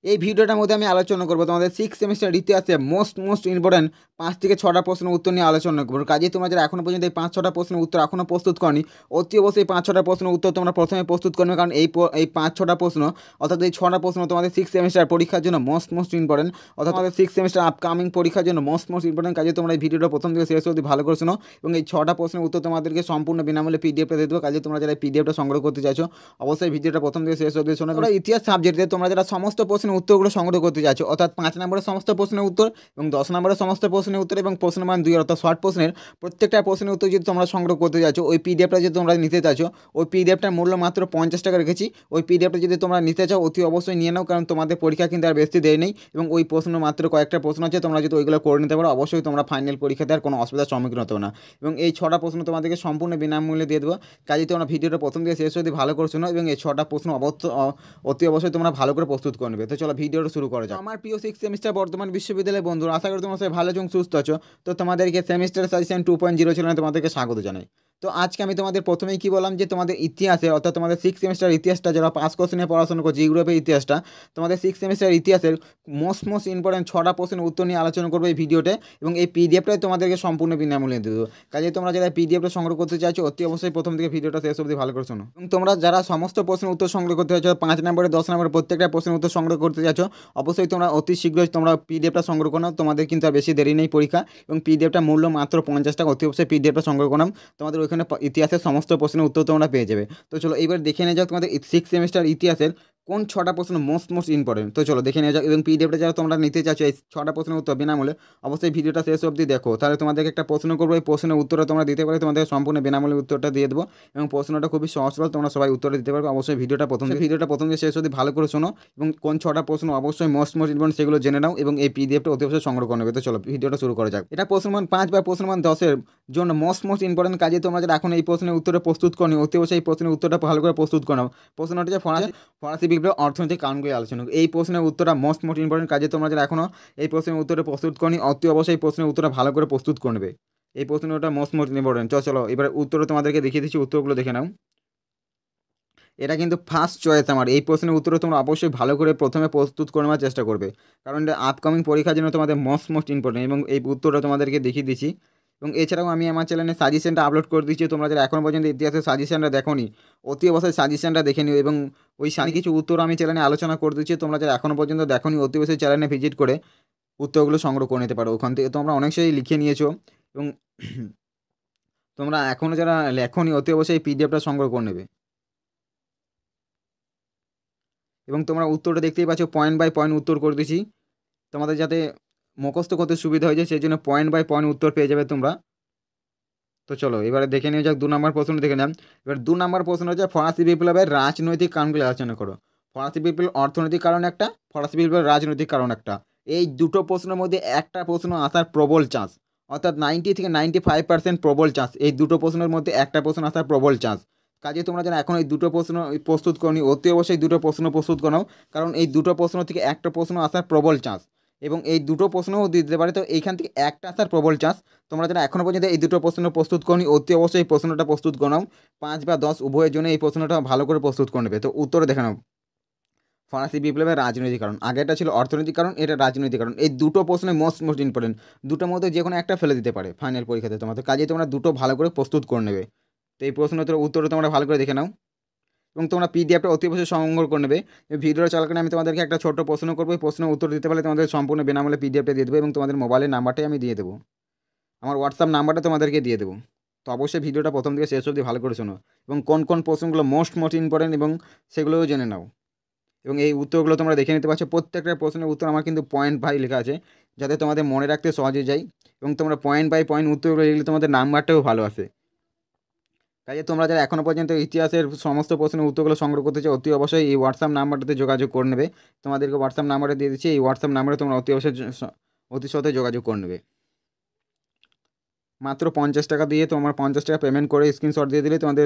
এই ভিডিওটার মধ্যে আমি আলোচনা করবো তোমাদের 6 সেমিস্টার ইতিহাসে মোস্ট ইম্পর্টেন্ট 5 থেকে 6টা প্রশ্নের উত্তর নিয়ে আলোচনা করবো। কাজেই তোমরা যারা এখনো পর্যন্ত এই 5-6টা প্রশ্নের উত্তর এখনো প্রস্তুত করনি, অতি অবশ্যই 5-6টা প্রশ্নের উত্তর তোমরা প্রথমে প্রস্তুত করবে, কারণ এই 5-6টা প্রশ্ন অর্থাৎ এই 6টা প্রশ্ন তোমাদের 6 সেমিস্টার পরীক্ষার জন্য মোস্ট ইম্পর্টেন্ট, অর্থাৎ তোমাদের 6 সেমিস্টার আপকামিং পরীক্ষার জন্য মোস্ট ইম্পর্টেন্ট। কাজে তোমরা এই ভিডিওটা প্রথম থেকে শেষ অবধি ভালো করে শোনো এবং এই 6টা প্রশ্নের উত্তর তোমাদেরকে সম্পূর্ণ বিনামূল্যে পিডিএফটা দিয়ে দেবো। কাজে তোমরা যারা পিডিএফটা সংগ্রহ করতে চাইছো অবশ্যই ভিডিওটা প্রথম থেকে শেষ অবধি শোনো। তোমরা ইতিহাস সাবজেক্টে তোমরা যারা সমস্ত প্রশ্নের উত্তরগুলো সংগ্রহ করতে চাইছো, অর্থাৎ 5 নম্বরের সমস্ত প্রশ্নের উত্তর এবং 10 নম্বরের সমস্ত প্রশ্নের উত্তর এবং প্রশ্ন মান 2 অর্থাৎ শর্ট প্রশ্নের প্রত্যেকটা প্রশ্নের উত্তর যদি তোমরা সংগ্রহ করতে চাইছো, ওই পিডিএফটা যদি তোমরা নিতে চাইছো, ওই পিডিএফটার মূল্য মাত্র 50 টাকা রেখেছি। ওই পিডিএফটা যদি তোমরা নিতে চাও অতি অবশ্যই নিয়ে নাও, কারণ তোমাদের পরীক্ষা কিন্তু আর বেশি দেরি নেই এবং ওই প্রশ্ন মাত্র কয়েকটা প্রশ্ন আছে, তোমরা যদি ওইগুলো করে নিতে পারো অবশ্যই তোমরা ফাইনাল পরীক্ষাতে আর কোনো অসুবিধার সম্মুখীন হতে হবে না। এবং এই 6টা প্রশ্ন তোমাদেরকে সম্পূর্ণ বিনামূল্যে দিয়ে দেবো। কাজে তোমরা ভিডিওটা প্রথম থেকে শেষ অবধি ভালো করে শোনো এবং এই 6টা প্রশ্ন অতি অবশ্যই তোমরা ভালো করে প্রস্তুত করে নেবে। তো চলো ভিডিওটা শুরু করা যাক। আমার প্রিয় 6 সেমিস্টার বর্তমান বিশ্ববিদ্যালয়ের বন্ধুরা, আশা করি তোমরা সবাই ভালো এবং সুস্থ আছো। তো তোমাদেরকে সেমিস্টার সাজেশন 2.0 চ্যানেলে তোমাদেরকে স্বাগত জানাই। তো আজকে আমি তোমাদের প্রথমেই কি বললাম যে তোমাদের ইতিহাসে অর্থাৎ তোমাদের 6 সেমিস্টার ইতিহাসটা যারা 5 কোর্স নিয়ে পড়াশোনা করছে, ইউরোপের ইতিহাসটা, তোমাদের 6 সেমিস্টার ইতিহাসের মোস্ট ইম্পর্টেন্ট 6টা প্রশ্নের উত্তর নিয়ে আলোচনা করবো এই ভিডিওতে এবং এই পিডিএফটাই তোমাদেরকে সম্পূর্ণ বিনামূল্যে দিয়ে দেবো। কাজে তোমরা যারা পিডিএফটা সংগ্রহ করতে চাইছো অতি অবশ্যই প্রথম থেকে ভিডিওটা শেষ অবধি ভালো করে শোনো। এবং তোমরা যারা সমস্ত প্রশ্নের উত্তর সংগ্রহ করতে চাইছো, 5 নম্বরে 10 নম্বরে প্রত্যেকটা প্রশ্নের উত্তর সংগ্রহ করতে চাইছো, অবশ্যই তোমরা অতি শীঘ্রই তোমরা পিডিএফটা সংগ্রহ করো। তোমাদের কিন্তু আর বেশি দেরি নেই পরীক্ষা এবং পিডিএফটা মূল্য মাত্র 50 টাকা। অতি অবশ্যই পিডিএফটা সংগ্রহ করো, তোমাদের ওইখানে ইতিহাসের সমস্ত প্রশ্নের উত্তর তোমরা পেয়ে যাবে। তো চলো এবার দেখে নিয়ে যাও তোমাদের 6 সেমিস্টার ইতিহাসের কোন 6টা প্রশ্ন মোস্ট ইম্পর্টেন্ট। তো চলো দেখে নিয়ে যাও এবং পিডিএফটা যারা তোমরা নিতে চাইছো এই 6টা প্রশ্নের উত্তর বিনামূল্যে, অবশ্যই ভিডিওটা শেষ অবধি দেখো। তাহলে তোমাদেরকে একটা প্রশ্ন করবো, এই প্রশ্নের উত্তরটা তোমরা দিতে পারবে, তোমাদের সম্পূর্ণ বিনামূল্যে উত্তরটা দিয়ে দেবো এবং প্রশ্নটা খুবই সহজ সরল, তোমরা সবাই উত্তর দিতে পারবে। অবশ্যই ভিডিওটা প্রথম থেকে শেষ অবধি ভালো করে শোনো এবং কোন 6টা প্রশ্ন অবশ্যই মোস্ট ইম্পর্টেন্ট সেগুলো জেনে নাও এবং এই পিডিএফটা অতি অবশ্যই সংগ্রহ করে নেবে। তো চলো ভিডিওটা শুরু করা যাক। এটা প্রশ্ন মান 5 বা প্রশ্ন মান 10-এর জন্য মোস্ট ইম্পর্টেন্ট। কাজে তোমরা যারা এখন এই প্রশ্নের উত্তরে প্রস্তুত করনি অতি অবশ্যই এই প্রশ্নের উত্তরটা ভালো করে প্রস্তুত করো। প্রশ্নটা হচ্ছে ফরাসি বিপ্লবের অর্থনৈতিক কারণগুলি আলোচনা। এই প্রশ্নের উত্তরটা মোস্ট ইম্পর্টেন্ট। কাজে তোমরা যারা এখনও এই প্রশ্নের উত্তরে প্রস্তুত করনি অতি অবশ্যই এই প্রশ্নের উত্তরটা ভালো করে প্রস্তুত করে নেবে। এই প্রশ্নটা মোস্ট ইম্পর্টেন্ট। চলো এবার উত্তরটা তোমাদেরকে দেখিয়ে দিচ্ছি, উত্তরগুলো দেখে নাও। এটা কিন্তু ফার্স্ট চয়েস আমার। এই প্রশ্নের উত্তর তোমরা অবশ্যই ভালো করে প্রথমে প্রস্তুত করে নেওয়ার চেষ্টা করবে, কারণ এটা আপকামিং পরীক্ষার জন্য তোমাদের মোস্ট ইম্পর্টেন্ট এবং এই উত্তরটা তোমাদেরকে দেখিয়ে দিচ্ছি। এবং এছাড়াও আমি আমার চ্যানেলে সাজেশনটা আপলোড করে দিচ্ছি। তোমরা যারা এখনও পর্যন্ত ইতিহাসের সাজেশনটা দেখোনি অতি অবশ্যই সাজেশনটা দেখে নিও এবং ওই কিছু উত্তর আমি চ্যানেলে আলোচনা করে দিচ্ছি। তোমরা যারা এখনও পর্যন্ত দেখোনি অতি অবশ্যই চ্যানেলে ভিজিট করে উত্তরগুলো সংগ্রহ করে নিতে পারো। ওখান থেকে তোমরা অনেকটাই লিখে নিয়েছো এবং তোমরা এখনও যারা লেখোনি অতি অবশ্যই এই পিডিএফটা সংগ্রহ করে নেবে। এবং তোমরা উত্তরটা দেখতেই পাচ্ছ, পয়েন্ট বাই পয়েন্ট উত্তর করে দিচ্ছি তোমাদের যাতে মুখস্থ করতে সুবিধা হয়েছে, সেই জন্য পয়েন্ট বাই পয়েন্ট উত্তর পেয়ে যাবে তোমরা। তো চলো এবারে দেখে নিয়ে যাক 2 নম্বর প্রশ্ন দেখে নিলাম। এবার 2 নম্বর প্রশ্ন হচ্ছে ফরাসি বিপ্লবের রাজনৈতিক কারণগুলি আলোচনা করো। ফরাসি বিপ্লব অর্থনৈতিক কারণ একটা, ফরাসি বিপ্লবের রাজনৈতিক কারণ একটা। এই দুটো প্রশ্নের মধ্যে একটা প্রশ্ন আসার প্রবল চান্স, অর্থাৎ 90 থেকে 95% প্রবল চান্স। এই দুটো প্রশ্নের মধ্যে একটা প্রশ্ন আসার প্রবল চান্স। কাজে তোমরা যেন এখন এই দুটো প্রশ্ন প্রস্তুত করনি অতি অবশ্যই দুটো প্রশ্ন প্রস্তুত করো, কারণ এই দুটো প্রশ্ন থেকে একটা প্রশ্ন আসার প্রবল চান্স এবং এই দুটো প্রশ্নও দিতে পারে। তো এইখান থেকে একটা আসার প্রবল চান্স। তোমরা যারা এখনও পর্যন্ত এই দুটো প্রশ্ন প্রস্তুত করনি অতি অবশ্যই এই প্রশ্নটা প্রস্তুত করে নাও। 5 বা 10 উভয়ের জন্য এই প্রশ্নটা ভালো করে প্রস্তুত করে নেবে। তো উত্তরে দেখে নাও, ফরাসি বিপ্লবের রাজনৈতিক কারণ। আগেটা ছিল অর্থনৈতিক কারণ, এটা রাজনৈতিক কারণ। এই দুটো প্রশ্নে মোস্ট ইম্পর্টেন্ট। দুটোর মধ্যে যে কোনো একটা ফেলে দিতে পারে ফাইনাল পরীক্ষাতে তোমাদের। কাজে তোমরা দুটো ভালো করে প্রস্তুত করে নেবে। তো এই প্রশ্নের উত্তরটা তোমরা ভালো করে দেখে নাও এবং তোমরা পিডিএফটা অতি অবশ্যই সংগ্রহ করে নেবে। ভিডিওটা চলাকালীন আমি তোমাদেরকে একটা ছোট্ট প্রশ্ন করবো, এই প্রশ্নের উত্তর দিতে পারলে তোমাদের সম্পূর্ণ বিনামূল্যে পিডিএফটা দিয়ে দেবো এবং তোমাদের মোবাইলের নাম্বারটাই আমি দিয়ে দেবো, আমার হোয়াটসঅ্যাপ নাম্বারটা তোমাদেরকে দিয়ে দেবো। তো অবশ্যই ভিডিওটা প্রথম থেকে শেষ অবধি ভালো করে শোনো এবং কোন প্রশ্নগুলো মোস্ট ইম্পর্টেন্ট এবং সেগুলোও জেনে নাও। এবং এই উত্তরগুলো তোমরা দেখে নিতে পারছো। প্রত্যেকটা প্রশ্নের উত্তর আমার কিন্তু পয়েন্ট বাই লেখা আছে, যাতে তোমাদের মনে রাখতে সহজে যায় এবং তোমরা পয়েন্ট বাই পয়েন্ট উত্তরগুলো লিখলে তোমাদের নাম্বারটাও ভালো আসে। কাজে তোমরা যারা এখনও পর্যন্ত ইতিহাসের সমস্ত প্রশ্নের উত্তরগুলো সংগ্রহ করতে চাও অতি অবশ্যই এই হোয়াটসঅ্যাপ নাম্বারটাতে যোগাযোগ করে নেবে। তোমাদেরকে হোয়াটসঅ্যাপ নাম্বারটা দিয়ে দিচ্ছি, এই হোয়াটসঅ্যাপ নাম্বারে তোমরা অতি অবশ্যই অতি সত্ত্বে যোগাযোগ করে নেবে। মাত্র 50 টাকা দিয়ে তোমার 50 টাকা পেমেন্ট করে স্ক্রিনশট দিয়ে দিলে তোমাদের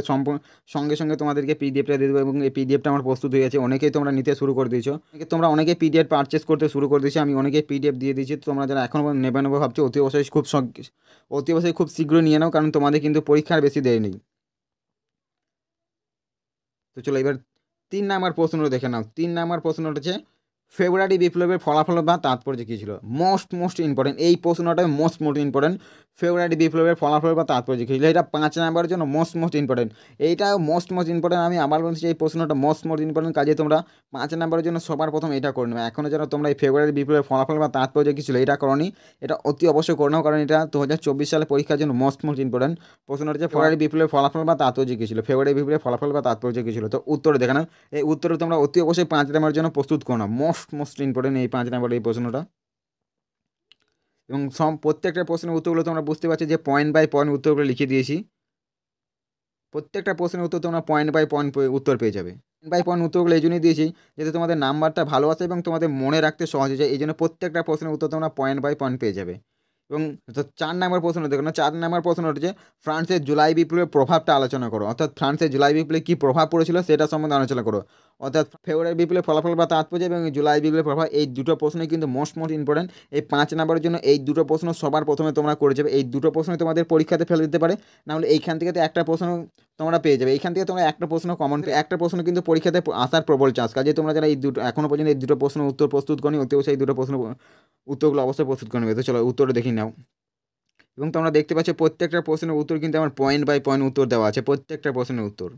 সঙ্গে সঙ্গে তোমাদেরকে পিডিএফটা দিয়ে দেবো এবং এই পিডিএফটা আমার প্রস্তুত হয়ে গেছে। অনেকেই তোমরা নিতে শুরু করে দিয়েছো, তোমরা অনেকেই পিডিএফ পারচেস করতে শুরু করে দিয়েছো। আমি অনেকেই পিডিএফ দিয়ে দিয়েছি। তোমরা যারা এখন নেবে ভাবছো অতি অবশ্যই খুব শীঘ্রই নিয়ে নাও, কারণ তোমাদের কিন্তু পরীক্ষার বেশি দেরি নেই। তো চলো এবার 3 নাম্বার প্রশ্নটা দেখে নাও। 3 নাম্বার প্রশ্নটা হচ্ছে ফেব্রুয়ারি বিপ্লবের ফলাফল বা তাৎপর্য কী ছিল? মোস্ট ইম্পর্টেন্ট, এই প্রশ্নটা মোস্ট ইম্পর্টেন্ট। ফেব্রুয়ারি বিপ্লবের ফলাফল বা তাৎপর্য কী ছিল? এটা 5 নাম্বারের জন্য মোস্ট ইম্পর্টেন্ট। এইটা মোস্ট ইম্পর্টেন্ট। আমি আবার বলছি, এই প্রশ্নটা মোস্ট ইম্পর্টেন্ট, কাজে তোমরা 5 নাম্বারের জন্য সবার প্রথম এটা করে নেবে। এখনও যেন তোমরা এই ফেব্রুয়ারি বিপ্লবের ফলাফল বা তাৎপর্য কী ছিল এটা করনি, এটা অতি অবশ্যই করে নাও, কারণ এটা 2024 সালে পরীক্ষার জন্য মোস্ট ইম্পর্টেন্ট। প্রশ্নটা হচ্ছে ফেব্রুয়ারি বিপ্লবের ফলাফল বা তাৎপর্য কী ছিল? ফেব্রুয়ারি বিপ্লবের ফলাফল বা তাৎপর্য কী ছিল? তো উত্তরে দেখে নাও। এই উত্তরে তোমরা অতি অবশ্যই 5 নাম্বারের জন্য প্রস্তুত করো না। মোস্ট ইম্পর্টেন্ট এই 5 নাম্বারের এই প্রশ্নটা। এবং প্রত্যেকটা প্রশ্নের উত্তরগুলো তোমরা বুঝতে পারছো যে পয়েন্ট বাই পয়েন্ট উত্তরগুলো লিখে দিয়েছি। প্রত্যেকটা প্রশ্নের উত্তর তোমরা পয়েন্ট বাই পয়েন্ট উত্তর পেয়ে যাবে। পয়েন্ট বাই পয়েন্ট উত্তরগুলো এই জন্যই দিয়েছি যাতে তোমাদের নাম্বারটা ভালো আসে এবং তোমাদের মনে রাখতে সহজ হয়ে যায়। এই জন্য প্রত্যেকটা প্রশ্নের উত্তর তোমরা পয়েন্ট বাই পয়েন্ট পেয়ে যাবে। এবং 4 নম্বর প্রশ্ন দেখো না, 4 নম্বর প্রশ্ন হচ্ছে ফ্রান্সের জুলাই বিপ্লবের প্রভাবটা আলোচনা করো। অর্থাৎ ফ্রান্সের জুলাই বিপ্লবে কী প্রভাব পড়েছিল সেটা সম্বন্ধে আলোচনা করো। অর্থাৎ ফেব্রুয়ারি বিপ্লবের ফলাফল বা তাৎপর্য এবং জুলাই বিপ্লবের প্রভাব, এই দুটো প্রশ্নই কিন্তু মোস্ট ইম্পর্টেন্ট। এই 5 নম্বরের জন্য এই দুটো প্রশ্ন সবার প্রথমে তোমরা করে যাবে। এই দুটো প্রশ্নই তোমাদের পরীক্ষাতে ফেলে দিতে পারে, নাহলে এইখান থেকে তো একটা প্রশ্ন তোমরা পেয়ে যাবে। এইখান থেকে তোমরা একটা প্রশ্ন কমন, একটা প্রশ্ন কিন্তু পরীক্ষাতে আসার প্রবল চান্স। কাজে তোমরা যারা এই দুটো এখনও পর্যন্ত এই দুটো প্রশ্ন উত্তর প্রস্তুত করনি, অতি অবশ্যই এই দুটো প্রশ্ন উত্তরগুলো অবশ্যই প্রস্তুত করে নেবে। তো চলো উত্তরটা দেখে নাও। এবং তোমরা দেখতে পাচ্ছ প্রত্যেকটা প্রশ্নের উত্তর কিন্তু আমার পয়েন্ট বাই পয়েন্ট উত্তর দেওয়া আছে, প্রত্যেকটা প্রশ্নের উত্তর।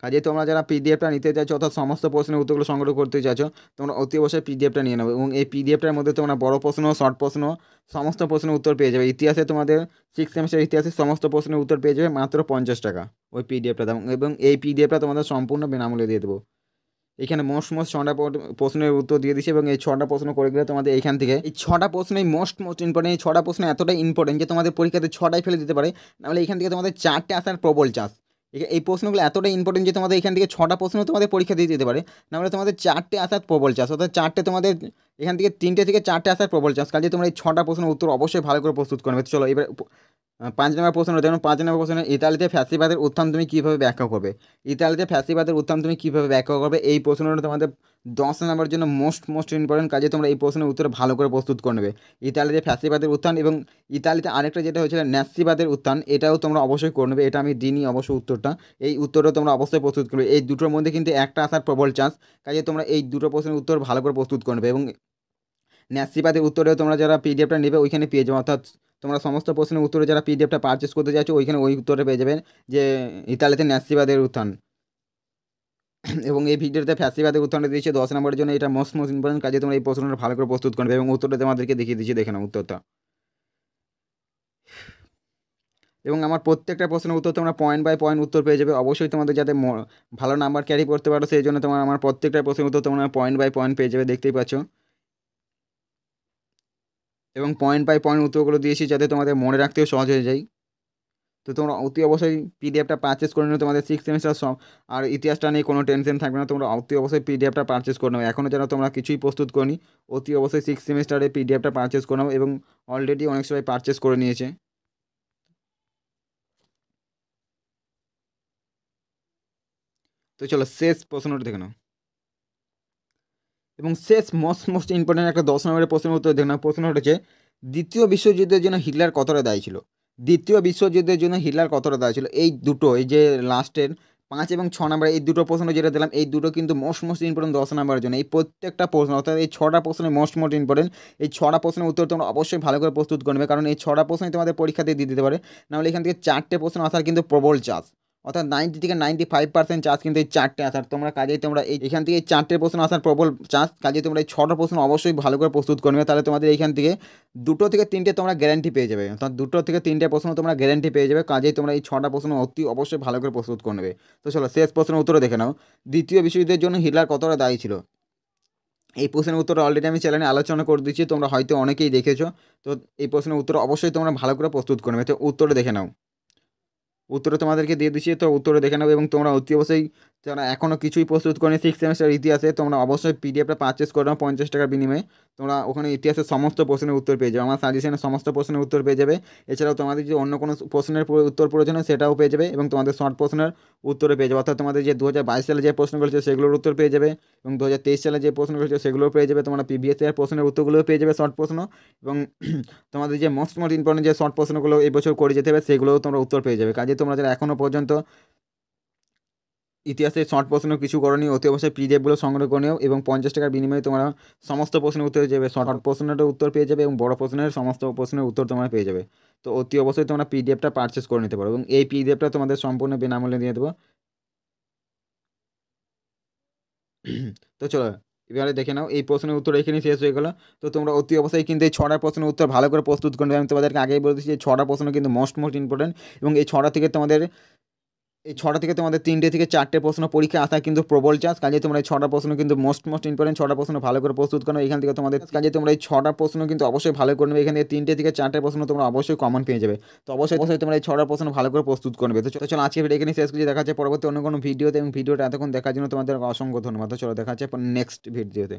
কাজে তোমরা যারা পিডিএফটা নিতে চাইছো, অর্থাৎ সমস্ত প্রশ্নের উত্তরগুলো সংগ্রহ করতে চাইছো, তোমরা অতি অবশ্যই পিডিএফটা নিয়ে নেবে। এবং এই পিডিএফটার মধ্যে তোমরা বড় প্রশ্ন, শর্ট প্রশ্ন, সমস্ত প্রশ্নের উত্তর পেয়ে যাবে। ইতিহাসে তোমাদের 6 সেমিস্টার ইতিহাসের সমস্ত প্রশ্নের উত্তর পেয়ে যাবে মাত্র 50 টাকা ওই পিডিএফটা দাম। এবং এই পিডিএফটা তোমাদের সম্পূর্ণ বিনামূল্যে দিয়ে দেবো। এখানে মোস্ট 6টা প্রশ্নের উত্তর দিয়ে দিচ্ছি এবং এই 6টা প্রশ্ন করে গেলে তোমাদের এইখান থেকে এই 6টা প্রশ্নই মোস্ট ইম্পর্টেন্ট। এই 6টা প্রশ্ন এতটাই ইম্পর্টেন্ট যে তোমাদের পরীক্ষাতে 6টাই ফেলে দিতে পারে, নাহলে এখান থেকে তোমাদের 4টে আসার প্রবল চান্স। এই প্রশ্নগুলো এতটাই ইম্পর্টেন্ট যে তোমাদের এখান থেকে 6টা প্রশ্ন তোমাদের পরীক্ষা দিয়ে দিতে পারে, নাহলে তোমাদের 4টে আসার প্রবল চান্স। অর্থাৎ 4টে তোমাদের এখান থেকে 3টে থেকে 4টে আসার প্রবল চান্স। কাজে তোমরা এই 6টা প্রশ্নের উত্তর অবশ্যই ভালো করে প্রস্তুত করবে। চলো এবার 5 নম্বর প্রশ্ন দেখুন। 5 নম্বর প্রশ্ন, ইতালিতে ফ্যাসিবাদের উত্থান তুমি কীভাবে ব্যাখ্যা করবে? ইতালিতে ফ্যাসিবাদের উত্থান তুমি কীভাবে ব্যাখ্যা করবে? এই প্রশ্নটা তোমাদের 10 নম্বরের জন্য মোস্ট ইম্পর্টেন্ট। কাজে তোমরা এই প্রশ্নের উত্তর ভালো করে প্রস্তুত করে নেবে। ইতালিতে ফ্যাসিবাদের উত্থান এবং ইতালিতে আরেকটা যেটা হয়েছিল ন্যাসিবাদের উত্থান, এটাও তোমরা অবশ্যই করে নেবে। এটা আমি দিনই অবশ্যই উত্তরটা, এই উত্তরটা তোমরা অবশ্যই প্রস্তুত করবে। এই দুটোর মধ্যে কিন্তু একটা আসার প্রবল চান্স। কাজে তোমরা এই দুটো প্রশ্নের উত্তর ভালো করে প্রস্তুত করে নেবে। এবং ন্যাসিবাদের উত্তরেও তোমরা যারা পিডিএফটা নেবে ওইখানে পেয়ে যাবে। অর্থাৎ তোমরা সমস্ত প্রশ্নের উত্তরে যারা পিডিএফটা পারচেস করতে চাইছো ওইখানে ওই উত্তরে পেয়ে যাবেন যে ইতালিতে ন্যাসিবাদের উত্থান। এবং এই ভিডিওতে ফ্যাসিবাদের উত্তরটা দিয়েছে 10 নম্বরের জন্য। এটা মোস্ট ইম্পর্টেন্ট। কাজে তোমরা এই প্রশ্নটা ভালো করে প্রস্তুত করবে এবং উত্তরটা তোমাদেরকে দেখিয়ে দিচ্ছি, দেখে নাও উত্তরটা। এবং আমার প্রত্যেকটা প্রশ্নের উত্তর তোমরা পয়েন্ট বাই পয়েন্ট উত্তর পেয়ে যাবে। অবশ্যই তোমাদের যাতে ভালো নাম্বার ক্যারি করতে পারো সেই জন্য তোমার আমার প্রত্যেকটা প্রশ্নের উত্তর তোমরা পয়েন্ট বাই পয়েন্ট পেয়ে যাবে, দেখতেই পাচ্ছ। এবং পয়েন্ট বাই পয়েন্ট উত্তরগুলো দিয়েছি যাতে তোমাদের মনে রাখতেও সহজ হয়ে যায়। তো তোমরা অতি অবশ্যই পিডিএফটা পারচেস করে নেবে। তোমাদের 6 সেমিস্টার আর ইতিহাসটা নিয়ে কোনো টেনশন থাকবে না। তোমরা অতি অবশ্যই পিডিএফটা পারচেস করে নেবে। এখনও যেন তোমরা কিছুই প্রস্তুত করনি, অতি অবশ্যই 6 সেমিস্টারে পিডিএফটা পারচেস করে নাও। এবং অলরেডি অনেক সবাই পারচেস করে নিয়েছে। তো চলো শেষ প্রশ্নটা দেখে নাও। এবং শেষ মোস্ট ইম্পর্টেন্ট একটা 10 নম্বরের প্রশ্নের উত্তর দেখে নাও। প্রশ্নটা হচ্ছে দ্বিতীয় বিশ্বযুদ্ধের জন্য হিটলার কতটা দায়ী ছিল? দ্বিতীয় বিশ্বযুদ্ধের জন্য হিটলার কতটা দায়ী ছিল? এই দুটো, এই যে লাস্টের 5 এবং 6 নম্বর এই দুটো প্রশ্ন যেটা দিলাম, এই দুটো কিন্তু মোস্ট ইম্পর্টেন্ট 10 নম্বরের জন্য। এই প্রত্যেকটা প্রশ্ন, অর্থাৎ এই 6টা প্রশ্ন মোস্ট ইম্পর্টেন্ট। এই 6টা প্রশ্নের উত্তর তোমরা অবশ্যই ভালো করে প্রস্তুত করবে, কারণ এই 6টা প্রশ্নই তোমাদের পরীক্ষাতে দিয়ে দিতে পারে। নাহলে এখান থেকে 4টে প্রশ্ন আসার কিন্তু প্রবল চান্স। অর্থাৎ 90 থেকে 95% চান্স কিন্তু এই 4টে আসার। তোমরা কাজেই তোমরা এখান থেকে এই 4টে প্রশ্ন আসার প্রবল চান্স। কাজে তোমরা এই 6টা প্রশ্ন অবশ্যই ভালো করে প্রস্তুত করবে, তাহলে তোমাদের এইখান থেকে 2 থেকে 3টে তোমরা গ্যারান্টি পেয়ে যাবে। অর্থাৎ 2 থেকে 3টে প্রশ্ন তোমরা গ্যারান্টি পেয়ে যাবে। কাজেই তোমরা এই 6টা প্রশ্ন অতি অবশ্যই ভালো করে প্রস্তুত করে নেবে। তো চলো শেষ প্রশ্নের উত্তর দেখে নাও। দ্বিতীয় বিশ্বযুদ্ধের জন্য হিটলার কতটা দায়ী ছিল? এই প্রশ্নের উত্তর অলরেডি আমি চ্যানেলে আলোচনা করে দিচ্ছি, তোমরা হয়তো অনেকেই দেখেছো। তো এই প্রশ্নের উত্তর অবশ্যই তোমরা ভালো করে প্রস্তুত করে নেবে। তো উত্তরে দেখে নাও। উত্তরে তোমাদেরকে দিয়ে দিচ্ছি, তো উত্তরে দেখে নেবে। এবং তোমরা অতি অবশ্যই যারা এখনও কিছুই প্রস্তুত করেনি 6 সেমিস্টার ইতিহাসে, তোমরা অবশ্যই পিডিএফটা পারচেস করে নাও 50 টাকার বিনিময়ে। তোমরা ওখানে ইতিহাসের সমস্ত প্রশ্নের উত্তর পেয়ে যাবে, আমার সাজেশনের সমস্ত প্রশ্নের উত্তর পেয়ে যাবে। এছাড়াও তোমাদের যে অন্য কোনো প্রশ্নের উত্তর প্রয়োজন হয় সেটাও পেয়ে যাবে এবং তোমাদের শর্ট প্রশ্নের উত্তরে পেয়ে যাবে। অর্থাৎ তোমাদের যে 2022 সালে যে প্রশ্নগুলো ছিল সেগুলোর উত্তর পেয়ে যাবে এবং 2023 সালে যে প্রশ্নগুলো ছিল সেগুলোও পেয়ে যাবে। তোমরা প্রিভিয়াস ইয়ার প্রশ্নের উত্তরগুলোও পেয়ে যাবে, শর্ট প্রশ্ন। এবং তোমাদের যে মোস্ট ইম্পর্টেন্ট যে শর্ট প্রশ্নগুলো এই বছর করে যেতে হবে সেগুলোও তোমরা উত্তর পেয়ে যাবে। কাজে তোমরা যারা এখনও পর্যন্ত ইতিহাসের শর্ট প্রশ্ন কিছু করনি, অতি অবশ্যই পিডিএফগুলো সংগ্রহ করে নিও এবং 50 টাকার বিনিময়ে তোমরা সমস্ত প্রশ্নের উত্তর পেয়ে যাবে, শর্ট প্রশ্নের উত্তর পেয়ে যাবে এবং বড় প্রশ্নের সমস্ত প্রশ্নের উত্তর তোমরা পেয়ে যাবে। তো অতি অবশ্যই তোমরা পিডিএফটা পারচেস করে নিতে পারো এবং এই পিডিএফটা তোমাদের সম্পূর্ণ বিনামূল্যে দিয়ে দেবো। তো চলো এবারে দেখে নাও, এই প্রশ্নের উত্তর এখানে শেষ হয়ে গেল। তো তোমরা অতি অবশ্যই কিন্তু এই 6টা প্রশ্নের উত্তর ভালো করে প্রস্তুত করবে। আমি তোমাদেরকে আগেই বলে দিচ্ছি, এই 6টা প্রশ্ন কিন্তু মোস্ট ইম্পর্টেন্ট এবং এই 6টা থেকে তোমাদের 3টে থেকে 4টে প্রশ্ন পরীক্ষা আসা কিন্তু প্রবল চান্স। কাজে তোমরা এই 6টা প্রশ্ন কিন্তু মোস্ট ইম্পর্টেন্ট, 6টা প্রশ্ন ভালো করে প্রস্তুত করো। এখান থেকে তোমাদের কাজে তোমরা এই 6টা প্রশ্ন কিন্তু অবশ্যই ভালো করে নেবে। এখান থেকে 3টে থেকে 4টে প্রশ্ন তোমরা অবশ্যই কমন পেয়ে যাবে। তো অবশ্যই তোমরা এই 6টা প্রশ্ন ভালো করে প্রস্তুত করবে। তো চলো আজকে ভিডিও এখানে শেষ করছি, দেখা যাচ্ছে পরবর্তী অন্য কোনো ভিডিওতে এবং ভিডিওটা এতক্ষণ দেখার জন্য তোমাদের অসংখ্য ধন্যবাদ। তো চলো দেখা যাচ্ছে নেক্সট ভিডিওতে।